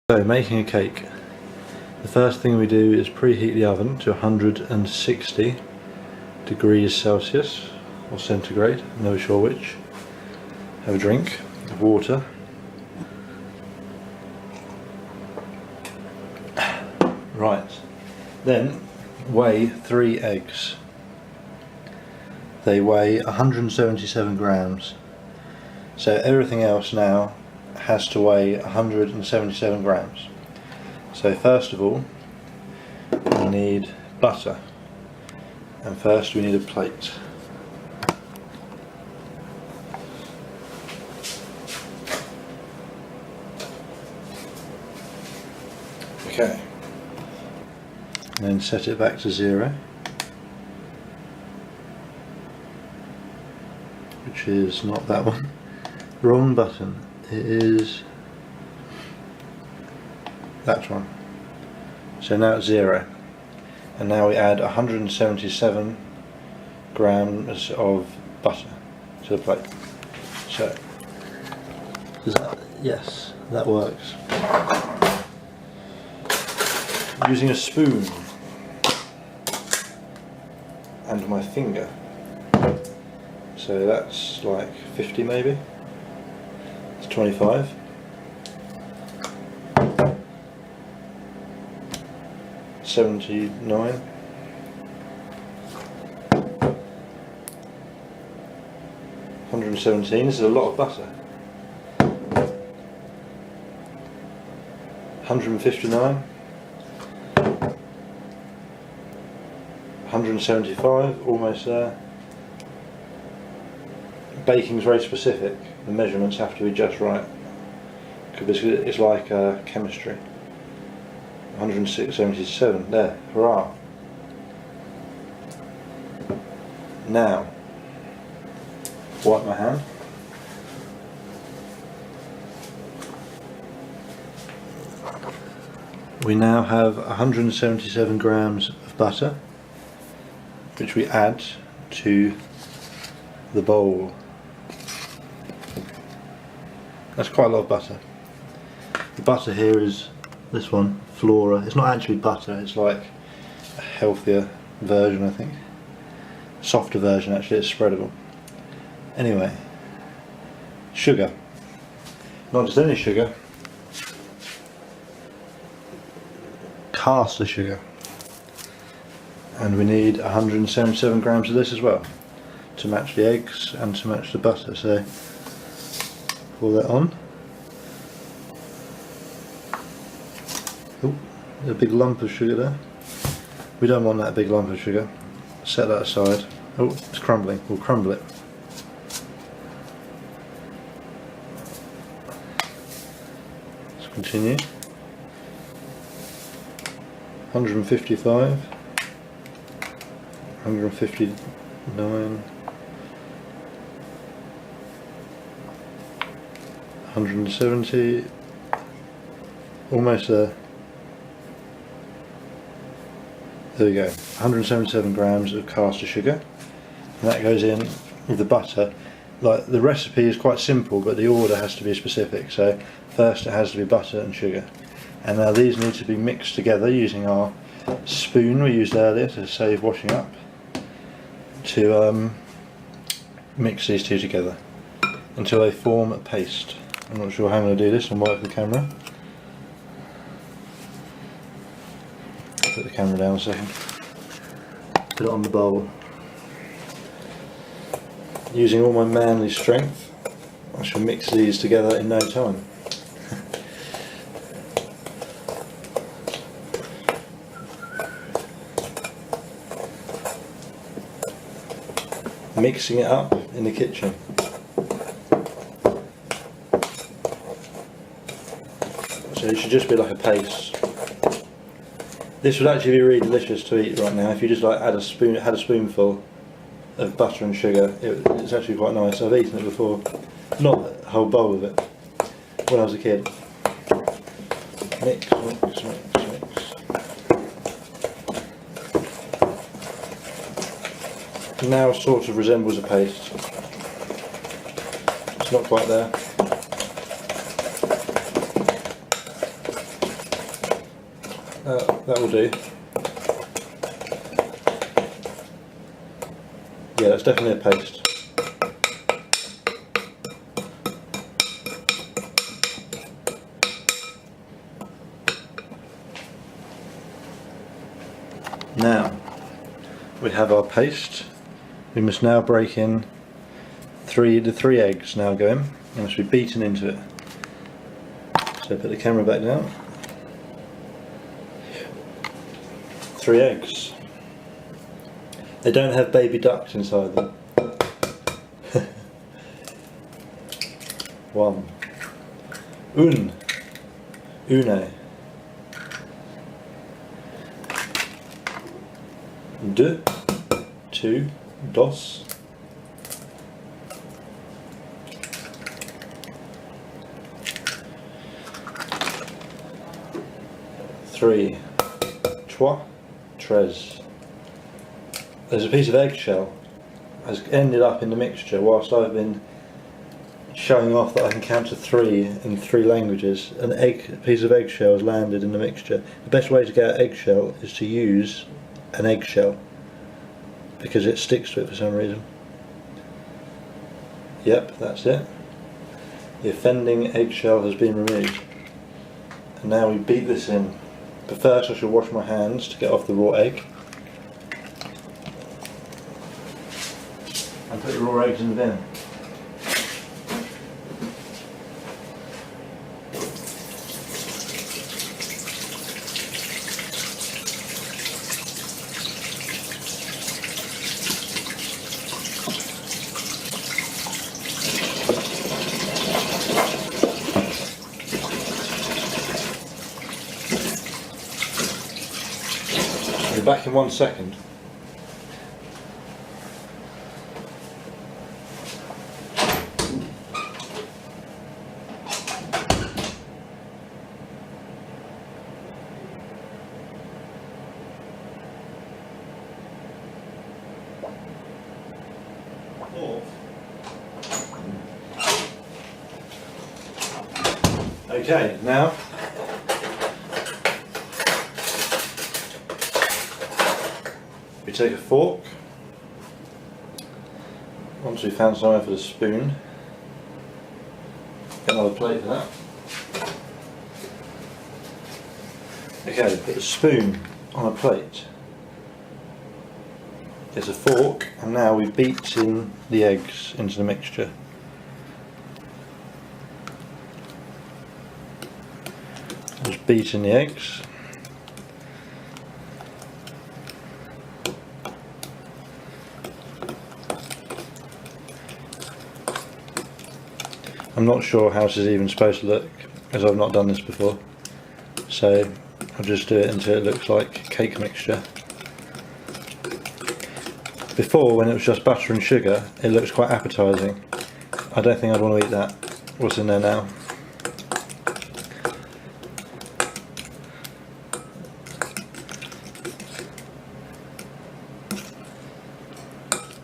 So, making a cake. The first thing we do is preheat the oven to 160 degrees Celsius or centigrade, never sure which. Have a drink of water. Right, then weigh 3 eggs. They weigh 177 grams. So everything else now has to weigh 177 grams. So first of all, we need butter, and first we need a plate. Okay, and then set it back to 0, which is not that one. Wrong button. It is that one. So now it's 0, and now we add 177 grams of butter to the plate. So does that, yes, that works. Using a spoon and my finger, so that's like 50 maybe. 25, 79, 117. This is a lot of butter. 159, 175, almost there. Baking's very specific. The measurements have to be just right, because it's like chemistry. 177, there, hurrah. Now, wipe my hand. We now have 177 grams of butter, which we add to the bowl. That's quite a lot of butter. The butter here is this one, Flora. It's not actually butter, it's like a healthier version, I think. Softer version, actually, it's spreadable. Anyway, sugar. Not just any sugar, caster sugar. And we need 177 grams of this as well, to match the eggs and to match the butter. So pour that on. Oh, there's a big lump of sugar there. We don't want that big lump of sugar. Set that aside. Oh, it's crumbling. We'll crumble it. Let's continue. 155, 159, 170, almost there. There we go, 177 grams of caster sugar, and that goes in with the butter. Like, the recipe is quite simple, but the order has to be specific. So first it has to be butter and sugar, and now these need to be mixed together using our spoon we used earlier to save washing up, to mix these two together until they form a paste. I'm not sure how I'm going to do this and work the camera. Put the camera down a second. Put it on the bowl. Using all my manly strength, I shall mix these together in no time. Mixing it up in the kitchen. So it should just be like a paste. This would actually be really delicious to eat right now if you just like had a spoonful of butter and sugar. It's actually quite nice. I've eaten it before, not a whole bowl of it, when I was a kid. Mix, mix, mix, mix. Now sort of resembles a paste. It's not quite there. that will do. Yeah, that's definitely a paste. Now we have our paste. We must now break in the three eggs now go in. They must be beaten into it. So put the camera back down. 3 eggs. They don't have baby ducks inside them. 1. Une. 2. 2. Dos. 3. Tres. There's a piece of eggshell has ended up in the mixture whilst I've been showing off that I can count to 3 in 3 languages. A piece of eggshell has landed in the mixture. The best way to get out eggshell is to use an eggshell because it sticks to it for some reason. Yep, that's it. The offending eggshell has been removed. And now we beat this in. But first I shall wash my hands to get off the raw egg. And put the raw eggs in the bin. I'll be back in 1 second. Okay, now we take a fork. Once we've found somewhere for the spoon, get another plate for that. Okay, put the spoon on a plate. There's a fork, and now we beat in the eggs into the mixture. Just beat in the eggs. I'm not sure how this is even supposed to look, as I've not done this before, so I'll just do it until it looks like cake mixture. Before, when it was just butter and sugar, it looks quite appetising. I don't think I'd want to eat that. What's in there now?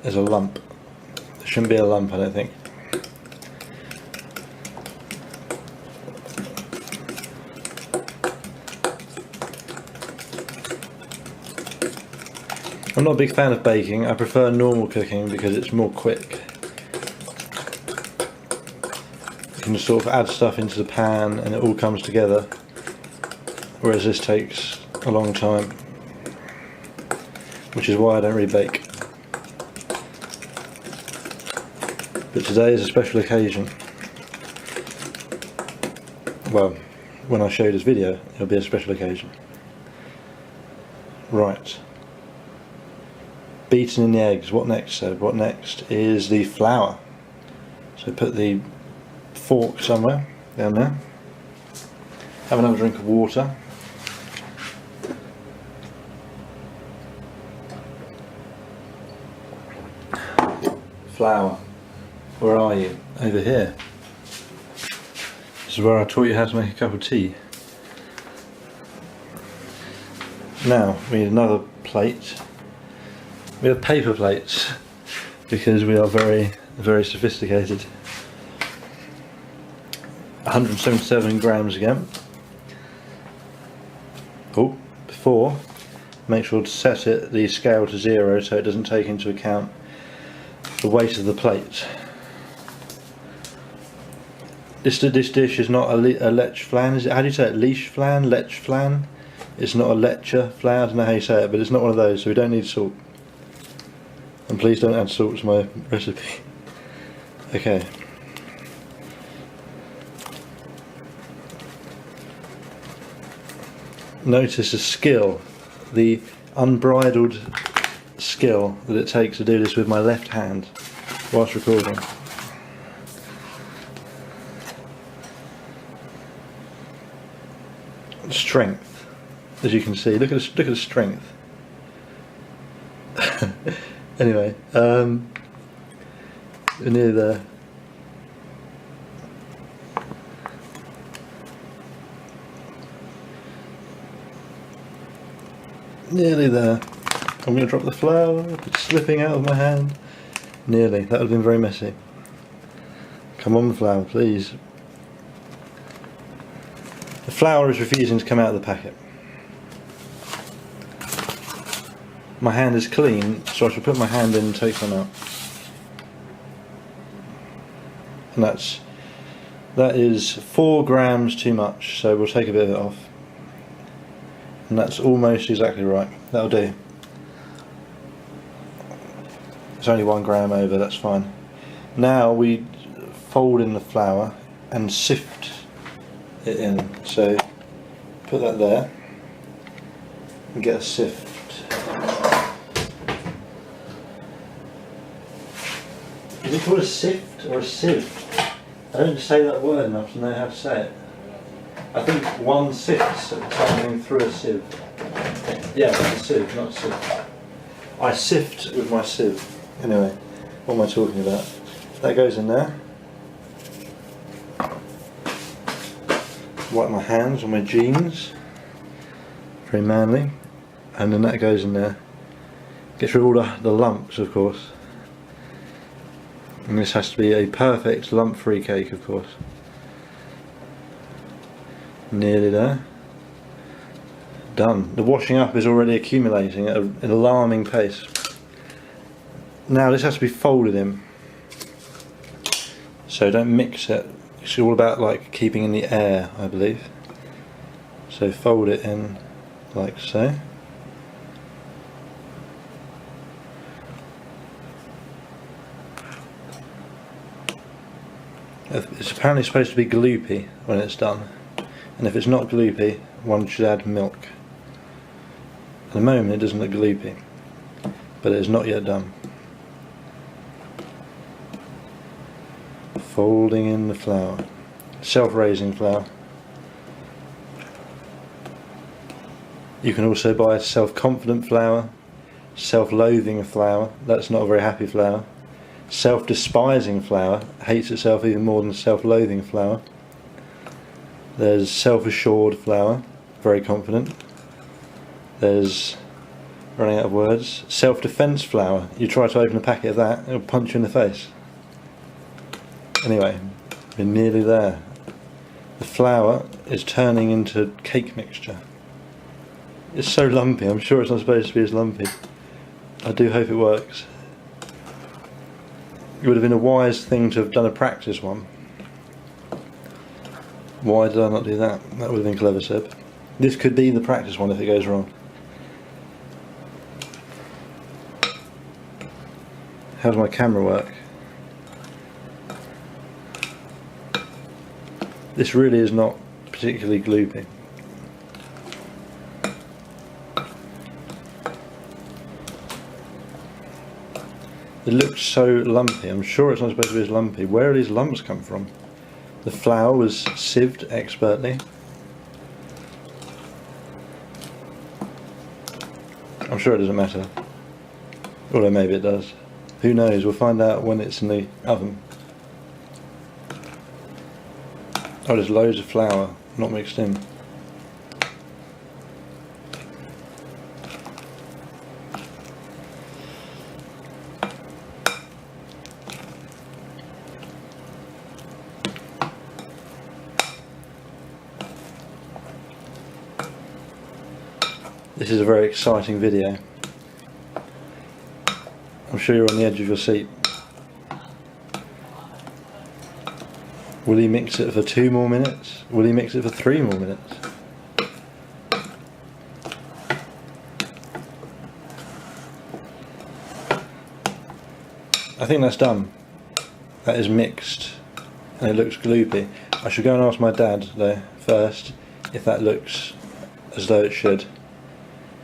There's a lump. There shouldn't be a lump, I don't think. I'm not a big fan of baking. I prefer normal cooking because it's more quick. You can just sort of add stuff into the pan and it all comes together, whereas this takes a long time, which is why I don't really bake. But today is a special occasion. Well, when I show this video, it'll be a special occasion. Right. Beaten in the eggs. What next? So what next is the flour. So put the fork somewhere down there. Have another drink of water. Flour. Where are you? Over here. This is where I taught you how to make a cup of tea. Now we need another plate. We have paper plates because we are very, very sophisticated. 177 grams again. Oh, 4. Make sure to set the scale to 0 so it doesn't take into account the weight of the plates. This dish is not a lech flan, is it? How do you say it? Leash flan? Lech flan? It's not a lecher flan, I don't know how you say it, but it's not one of those, so we don't need salt. And please don't add salt to my recipe. Okay. Notice the skill, the unbridled skill that it takes to do this with my left hand whilst recording. Strength, as you can see. Look at the strength. Anyway, we're nearly there. Nearly there. I'm going to drop the flour. It's slipping out of my hand. Nearly. That would have been very messy. Come on, flour, please. The flour is refusing to come out of the packet. My hand is clean, so I shall put my hand in and take some out. And that is 4 grams too much, so we'll take a bit of it off. And that's almost exactly right. That'll do. It's only 1 gram over, that's fine. Now we fold in the flour and sift it in. So put that there and get a sift. Is it called a sift or a sieve? I don't say that word enough to know how to say it. I think one sifts something through a sieve. Yeah, it's a sieve, not a sieve. I sift with my sieve. Anyway, what am I talking about? That goes in there. Wipe my hands on my jeans. Very manly. And then that goes in there. Gets rid of all the lumps, of course. And this has to be a perfect lump-free cake, of course. Nearly there. Done. The washing up is already accumulating at an alarming pace. Now this has to be folded in. So don't mix it. It's all about like keeping in the air, I believe. So fold it in like so. It's apparently supposed to be gloopy when it's done, and if it's not gloopy, one should add milk. At the moment it doesn't look gloopy, but it is not yet done. Folding in the flour, self-raising flour. You can also buy self-confident flour, self-loathing flour, that's not a very happy flour. Self-despising flour, hates itself even more than self-loathing flour. There's self-assured flour, very confident. There's, running out of words, self-defense flour. You try to open a packet of that, it'll punch you in the face. Anyway, we're nearly there. The flour is turning into cake mixture. It's so lumpy, I'm sure it's not supposed to be as lumpy. I do hope it works. It would have been a wise thing to have done a practice one. Why did I not do that? That would have been clever, Seb. This could be the practice one if it goes wrong. How does my camera work? This really is not particularly gloopy. It looks so lumpy. I'm sure it's not supposed to be as lumpy. Where do these lumps come from? The flour was sieved expertly. I'm sure it doesn't matter. Although maybe it does. Who knows? We'll find out when it's in the oven. Oh, there's loads of flour not mixed in. This is a very exciting video. I'm sure you're on the edge of your seat. Will he mix it for 2 more minutes? Will he mix it for 3 more minutes? I think that's done. That is mixed and it looks gloopy. I should go and ask my dad though first if that looks as though it should.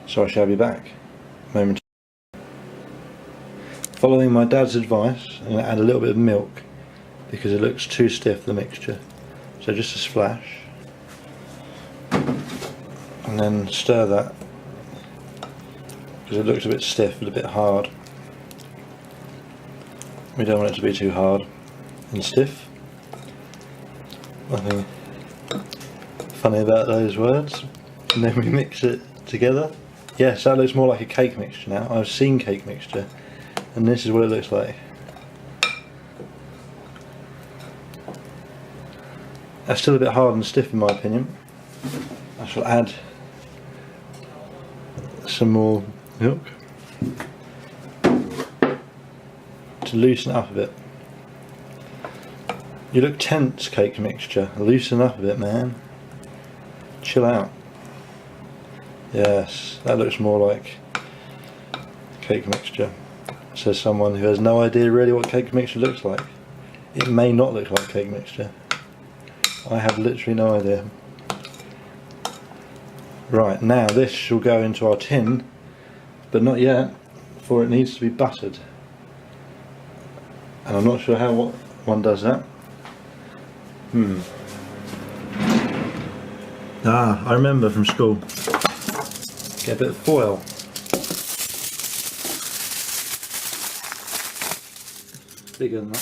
So I shall be back momentarily. Following my dad's advice, I'm going to add a little bit of milk because it looks too stiff, the mixture. So just a splash. And then stir that because it looks a bit stiff and a bit hard. We don't want it to be too hard and stiff. Nothing funny about those words. And then we mix it together. Yes, that looks more like a cake mixture now. I've seen cake mixture and this is what it looks like. That's still a bit hard and stiff in my opinion. I shall add some more milk to loosen it up a bit. You look tense, cake mixture. Loosen up a bit, man. Chill out. Yes, that looks more like cake mixture. Says someone who has no idea really what cake mixture looks like. It may not look like cake mixture. I have literally no idea. Right, now this shall go into our tin, but not yet, for it needs to be buttered. And I'm not sure how one does that. I remember from school. Get a bit of foil. Bigger than that.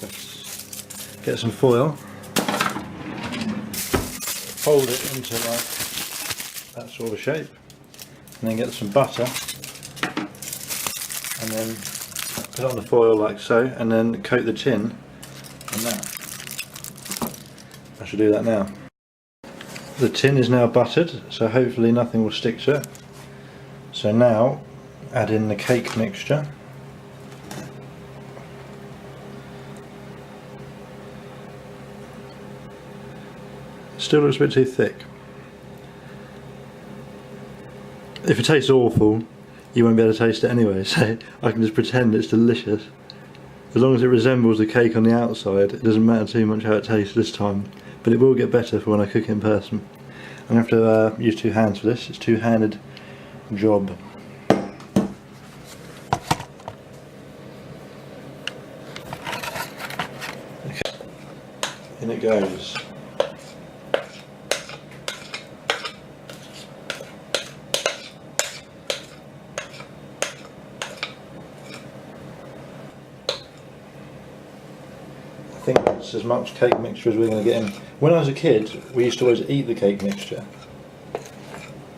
Let's get some foil. Fold it into like that sort of shape. And then get some butter. And then put it on the foil like so. And then coat the tin on that. I should do that now. The tin is now buttered, so hopefully nothing will stick to it. So now add in the cake mixture. Still looks a bit too thick. If it tastes awful, you won't be able to taste it anyway, so I can just pretend it's delicious. As long as it resembles the cake on the outside, it doesn't matter too much how it tastes this time. But it will get better for when I cook it in person. I'm going to have to use 2 hands for this. It's a two-handed job. Okay. In it goes. I think that's as much cake mixture as we're going to get in. When I was a kid, we used to always eat the cake mixture,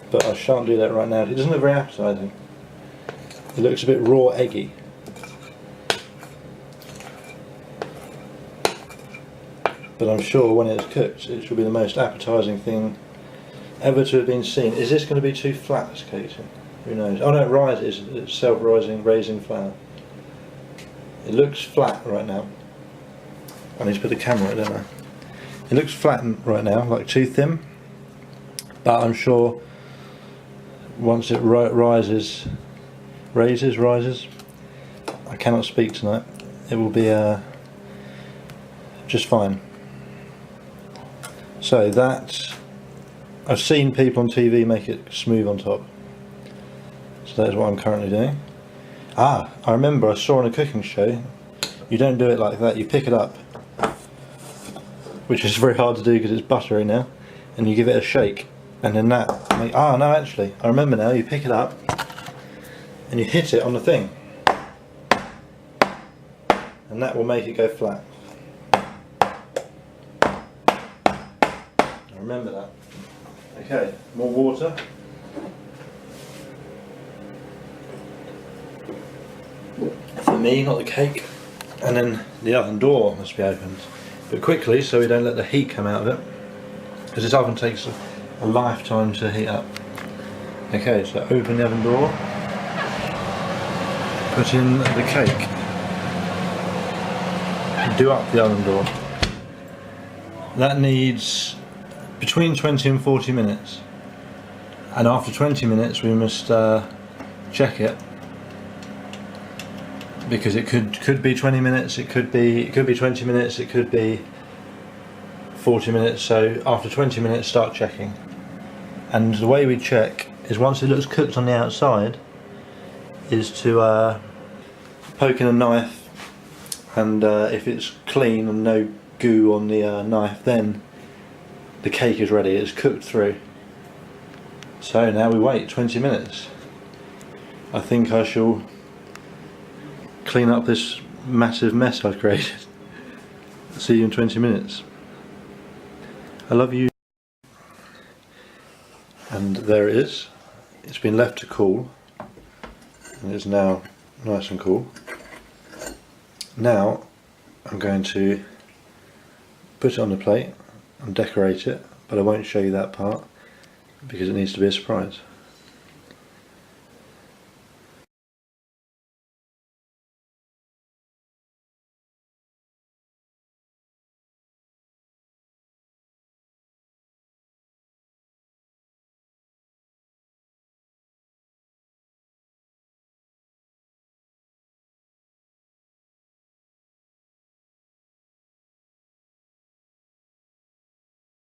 but I shan't do that right now. It doesn't look very appetising. It looks a bit raw eggy. But I'm sure when it's cooked, it should be the most appetising thing ever to have been seen. Is this going to be too flat, this cake? Who knows? Oh no, it rises. It's self-rising, raising flour. It looks flat right now. I need to put the camera, don't I? It looks flattened right now, like too thin, but I'm sure once it rises, I cannot speak tonight, it will be just fine. So that, I've seen people on TV make it smooth on top, so that is what I'm currently doing. I remember I saw on a cooking show, you don't do it like that, you pick it up, which is very hard to do because it's buttery now, and you give it a shake, and then that no, actually I remember now, you pick it up and you hit it on the thing and that will make it go flat. I remember that. Okay, more water. For me, not the cake. And then the oven door must be opened, but quickly so we don't let the heat come out of it, because this oven takes a lifetime to heat up. Okay, so open the oven door, put in the cake, do up the oven door. That needs between 20 and 40 minutes, and after 20 minutes we must check it, because it could be 20 minutes, it could be 20 minutes, it could be 40 minutes. So after 20 minutes start checking, and the way we check is, once it looks cooked on the outside, is to poke in a knife, and if it's clean and no goo on the knife, then the cake is ready, it's cooked through. So now we wait 20 minutes. I think I shall clean up this massive mess I've created. See you in 20 minutes. I love you. And there it is. It's been left to cool, and it's now nice and cool. Now I'm going to put it on the plate and decorate it, but I won't show you that part because it needs to be a surprise.